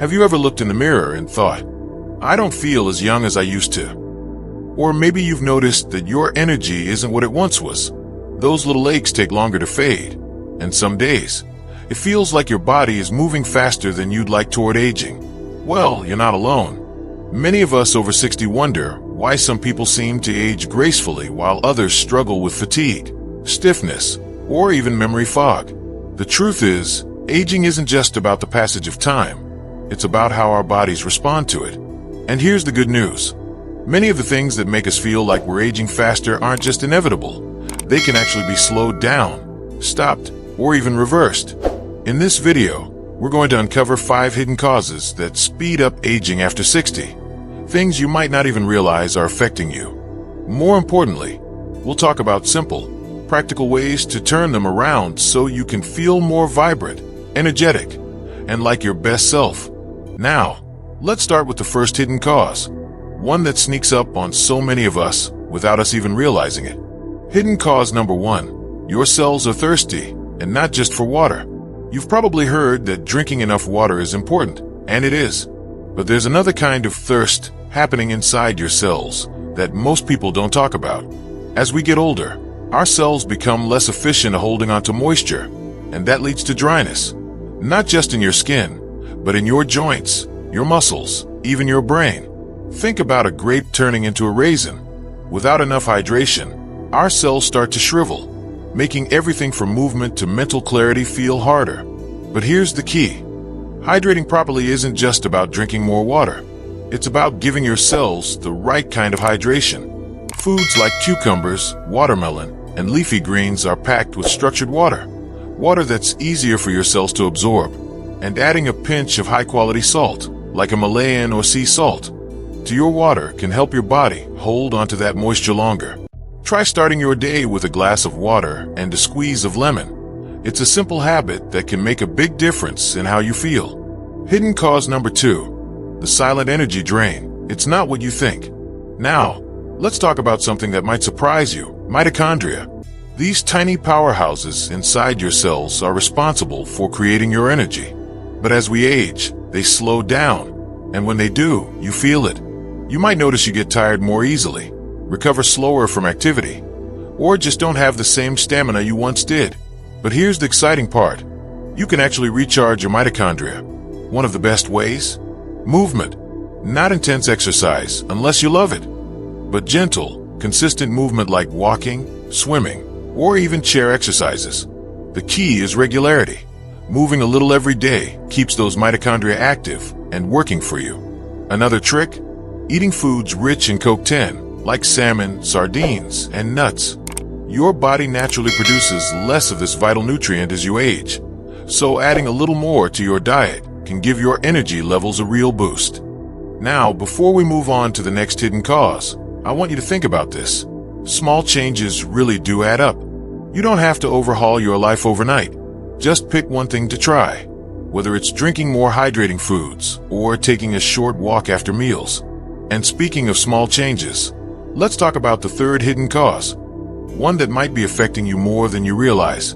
Have you ever looked in the mirror and thought, I don't feel as young as I used to? Or maybe you've noticed that your energy isn't what it once was. Those little aches take longer to fade, and some days, it feels like your body is moving faster than you'd like toward aging. Well, you're not alone. Many of us over 60 wonder why some people seem to age gracefully while others struggle with fatigue, stiffness, or even memory fog. The truth is, aging isn't just about the passage of time. It's about how our bodies respond to it. And here's the good news. Many of the things that make us feel like we're aging faster aren't just inevitable. They can actually be slowed down, stopped, or even reversed. In this video, we're going to uncover 5 hidden causes that speed up aging after 60. Things you might not even realize are affecting you. More importantly, we'll talk about simple, practical ways to turn them around so you can feel more vibrant, energetic, and like your best self. Now, let's start with the first hidden cause, one that sneaks up on so many of us without us even realizing it. Hidden cause number 1, your cells are thirsty, and not just for water. You've probably heard that drinking enough water is important, and it is. But there's another kind of thirst happening inside your cells that most people don't talk about. As we get older, our cells become less efficient at holding onto moisture, and that leads to dryness. Not just in your skin, but in your joints, your muscles, even your brain. Think about a grape turning into a raisin. Without enough hydration, our cells start to shrivel, making everything from movement to mental clarity feel harder. But here's the key. Hydrating properly isn't just about drinking more water. It's about giving your cells the right kind of hydration. Foods like cucumbers, watermelon, and leafy greens are packed with structured water. Water that's easier for your cells to absorb. And adding a pinch of high-quality salt, like a Himalayan or sea salt, to your water can help your body hold onto that moisture longer. Try starting your day with a glass of water and a squeeze of lemon. It's a simple habit that can make a big difference in how you feel. Hidden cause number 2, the silent energy drain. It's not what you think. Now, let's talk about something that might surprise you, mitochondria. These tiny powerhouses inside your cells are responsible for creating your energy. But as we age, they slow down, and when they do, you feel it. You might notice you get tired more easily, recover slower from activity, or just don't have the same stamina you once did. But here's the exciting part. You can actually recharge your mitochondria. One of the best ways? Movement. Not intense exercise, unless you love it, but gentle, consistent movement like walking, swimming, or even chair exercises. The key is regularity. Moving a little every day keeps those mitochondria active and working for you. Another trick? Eating foods rich in CoQ10, like salmon, sardines, and nuts. Your body naturally produces less of this vital nutrient as you age, so adding a little more to your diet can give your energy levels a real boost. Now, before we move on to the next hidden cause, I want you to think about this. Small changes really do add up. You don't have to overhaul your life overnight. Just pick one thing to try, whether it's drinking more hydrating foods or taking a short walk after meals. And speaking of small changes, let's talk about the third hidden cause, one that might be affecting you more than you realize.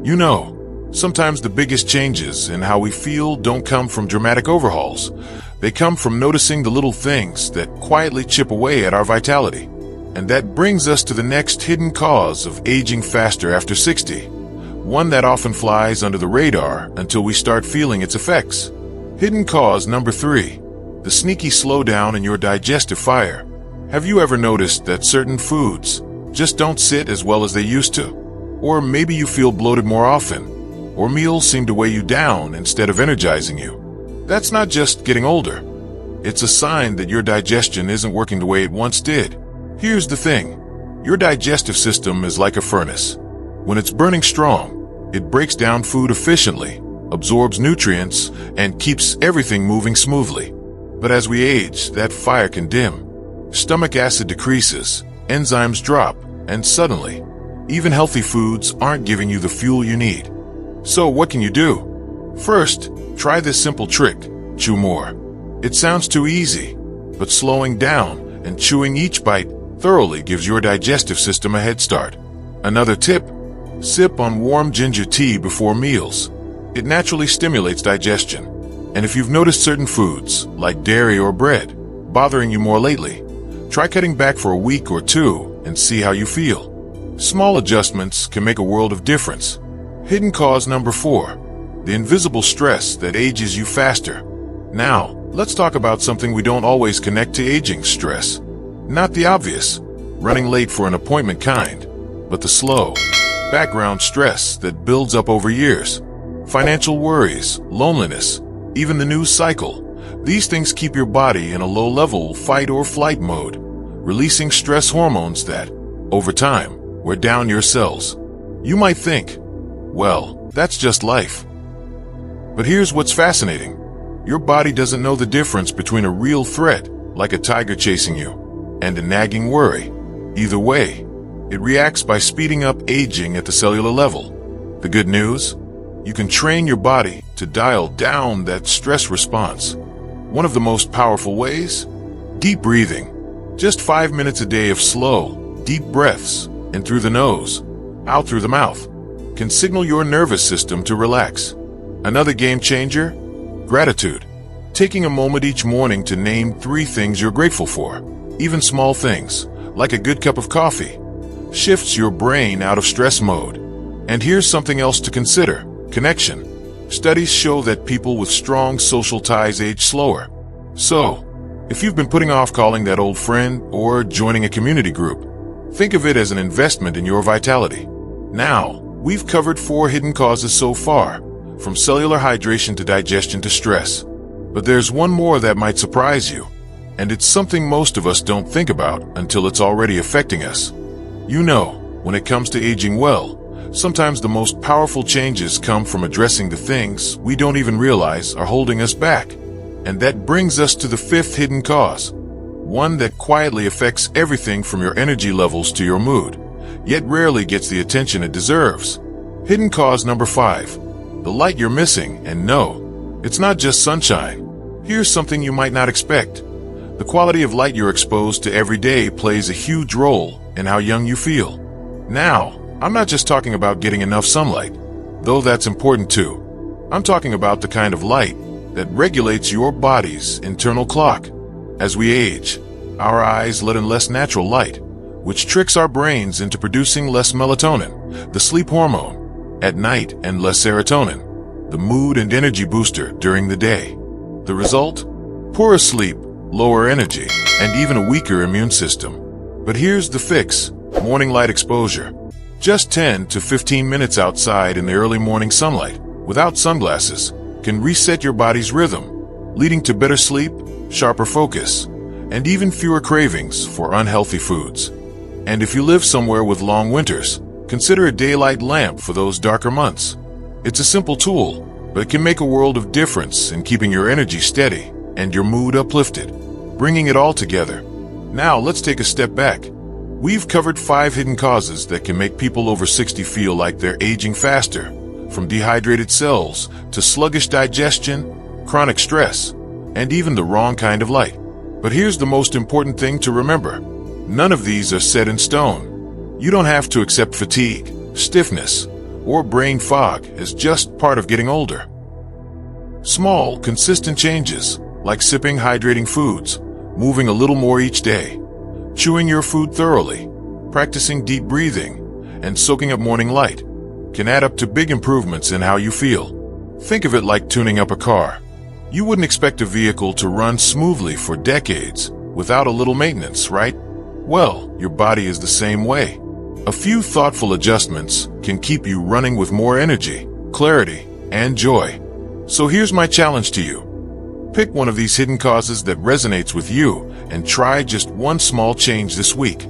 You know, sometimes the biggest changes in how we feel don't come from dramatic overhauls. They come from noticing the little things that quietly chip away at our vitality. And that brings us to the next hidden cause of aging faster after 60. One that often flies under the radar until we start feeling its effects. Hidden cause number 3, the sneaky slowdown in your digestive fire. Have you ever noticed that certain foods just don't sit as well as they used to? Or maybe you feel bloated more often, or meals seem to weigh you down instead of energizing you. That's not just getting older. It's a sign that your digestion isn't working the way it once did. Here's the thing. Your digestive system is like a furnace. When it's burning strong, it breaks down food efficiently, absorbs nutrients, and keeps everything moving smoothly. But as we age, that fire can dim. Stomach acid decreases, enzymes drop, and suddenly, even healthy foods aren't giving you the fuel you need. So what can you do? First, try this simple trick: chew more. It sounds too easy, but slowing down and chewing each bite thoroughly gives your digestive system a head start. Another tip: sip on warm ginger tea before meals. It naturally stimulates digestion, And if you've noticed certain foods, like dairy or bread, bothering you more lately, try cutting back for a week or two and see how you feel. Small adjustments can make a world of difference. Hidden cause number 4, the invisible stress that ages you faster. Now, let's talk about something we don't always connect to aging stress. Not the obvious, running late for an appointment kind, but the slow, background stress that builds up over years. Financial worries, loneliness, even the news cycle. These things keep your body in a low-level fight or flight mode, releasing stress hormones that, over time, wear down your cells. You might think, well, that's just life. But here's what's fascinating. Your body doesn't know the difference between a real threat, like a tiger chasing you, and a nagging worry. Either way, it reacts by speeding up aging at the cellular level. The good news? You can train your body to dial down that stress response. One of the most powerful ways? Deep breathing. Just 5 minutes a day of slow, deep breaths, in through the nose, out through the mouth, can signal your nervous system to relax. Another game changer? Gratitude. Taking a moment each morning to name 3 things you're grateful for, even small things, like a good cup of coffee, shifts your brain out of stress mode. And here's something else to consider. Connection. Studies show that people with strong social ties age slower. So, if you've been putting off calling that old friend or joining a community group, think of it as an investment in your vitality. Now, we've covered 4 hidden causes so far, from cellular hydration to digestion to stress. But there's one more that might surprise you, and it's something most of us don't think about until it's already affecting us. You know, when it comes to aging well, sometimes the most powerful changes come from addressing the things we don't even realize are holding us back. And that brings us to the 5th hidden cause, one that quietly affects everything from your energy levels to your mood, yet rarely gets the attention it deserves. Hidden cause number 5, the light you're missing. And no, it's not just sunshine. Here's something you might not expect. The quality of light you're exposed to every day plays a huge role in how young you feel. Now, I'm not just talking about getting enough sunlight, though that's important too. I'm talking about the kind of light that regulates your body's internal clock. As we age, our eyes let in less natural light, which tricks our brains into producing less melatonin, the sleep hormone, at night, and less serotonin, the mood and energy booster during the day. The result? Poorer sleep, lower energy, and even a weaker immune system. But here's the fix: morning light exposure. Just 10 to 15 minutes outside in the early morning sunlight, without sunglasses, can reset your body's rhythm, leading to better sleep, sharper focus, and even fewer cravings for unhealthy foods. And if you live somewhere with long winters, consider a daylight lamp for those darker months. It's a simple tool, but it can make a world of difference in keeping your energy steady and your mood uplifted, bringing it all together. Now let's take a step back. We've covered 5 hidden causes that can make people over 60 feel like they're aging faster, from dehydrated cells to sluggish digestion, chronic stress, and even the wrong kind of light. But here's the most important thing to remember. None of these are set in stone. You don't have to accept fatigue, stiffness, or brain fog as just part of getting older. Small, consistent changes, like sipping hydrating foods, moving a little more each day, chewing your food thoroughly, practicing deep breathing, and soaking up morning light, can add up to big improvements in how you feel. Think of it like tuning up a car. You wouldn't expect a vehicle to run smoothly for decades without a little maintenance, right? Well, your body is the same way. A few thoughtful adjustments can keep you running with more energy, clarity, and joy. So here's my challenge to you. Pick one of these hidden causes that resonates with you and try just one small change this week.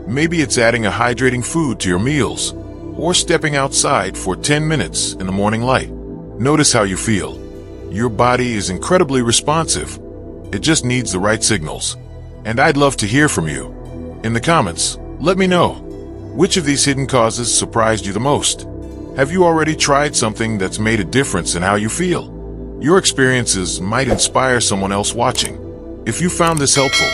Maybe it's adding a hydrating food to your meals or stepping outside for 10 minutes in the morning light. Notice how you feel. Your body is incredibly responsive. It just needs the right signals. And I'd love to hear from you. In the comments, let me know. Which of these hidden causes surprised you the most? Have you already tried something that's made a difference in how you feel? Your experiences might inspire someone else watching. If you found this helpful,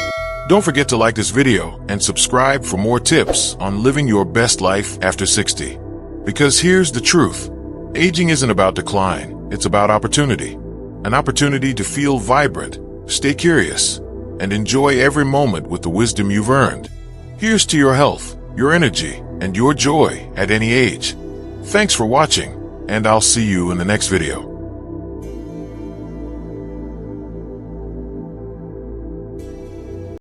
don't forget to like this video and subscribe for more tips on living your best life after 60. Because here's the truth. Aging isn't about decline, it's about opportunity. an opportunity to feel vibrant, stay curious, and enjoy every moment with the wisdom you've earned. Here's to your health, your energy, and your joy at any age. Thanks for watching, and I'll see you in the next video.